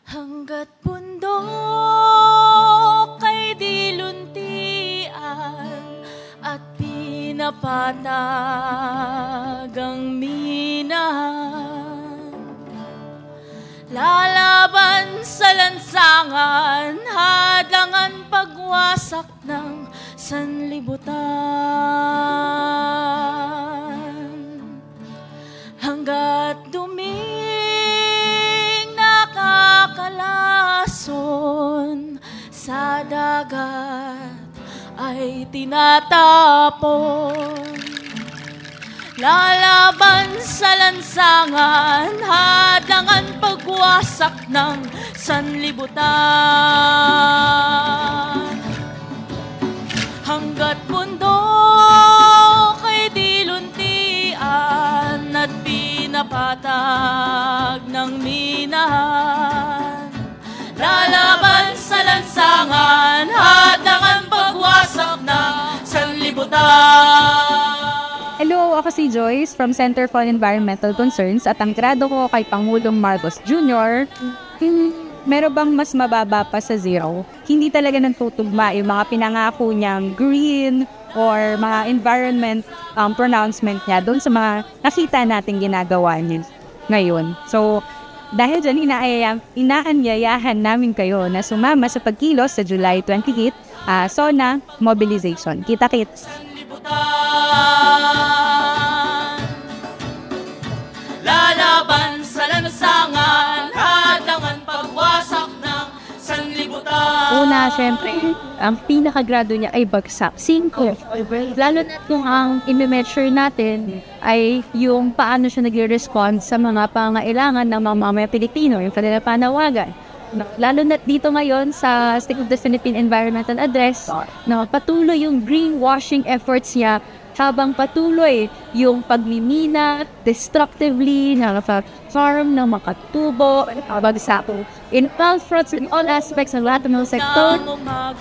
Hangga't bundok ay di luntian at pinapatag ang minahan. Lalaban sa lansangan, hadlangan pagwasak ng sanlibutan. Hangga't duming nakakalason sa dagat ay tinatapon. Lalaban sa lansangan, hadlangan pagwasak ng sanlibutan. Hangga't bundok ay di luntian at pinapatag ng minahan. Lalaban sa lansangan, hadlangan pagwasak ng sanlibutan. Hello, ako si Joyce from Center for Environmental Concerns at ang grado ko kay Pangulong Marcos Jr. Meron bang mas mababa pa sa zero? Hindi talaga nagtutugma yung mga pinangako niyang green or mga environment pronouncement niya doon sa mga nakita nating ginagawa niya ngayon. So, dahil dyan, inaanyayahan namin kayo na sumama sa pagkilos sa July 28, SONA Mobilization. Kita-kits! Lalaban sa lansangan, hadlangan pagwasak ng sanlibutan. Una, syempre, ang pinakagrado niya ay bagsak. 5. Lalo na kung ang i-measure natin ay yung paano siya nag-respond sa mga pangailangan ng mga mamaya Pilipino, yung kanilang panawagan. Lalo na dito ngayon sa State of the Philippine Environmental Address, na patuloy yung greenwashing efforts niya habang patuloy yung pagmimina destructively ng farm, ng makatubo, bagsako. In all fronts, in all aspects ng lahat ng sektor,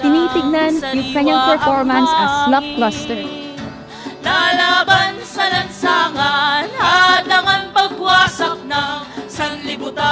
tinitignan yung kanyang performance as lackluster. Lalaban sa lansangan, hadlangan pagwasak ng sanlibutan.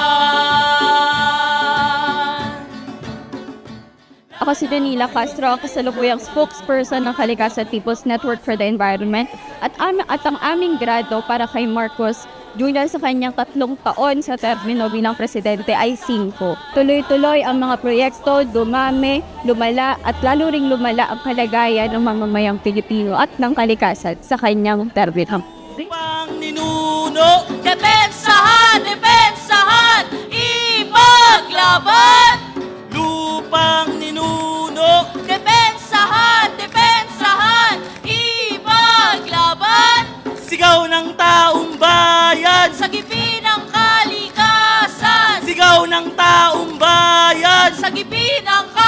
Ako si Danila Castro, kasalukuyang spokesperson ng Kalikasan People's Network for the Environment at ang aming grado para kay Marcos Jr. sa kanyang 3 taon sa termino bilang presidente ay 5. Tuloy-tuloy ang mga proyekto, dumami, lumala at lalo ring lumala ang kalagayan ng mamamayang Pilipino at ng kalikasan sa kanyang termino. Pang ninuno, depensahan, depensahan, ipaglaban! Lupang ninuno, depensahan, depensahan, ipaglaban! Sigaw ng taong bayan, sagipin ang kalikasan! Sigaw ng taong bayan, sagipin ang kalikasan!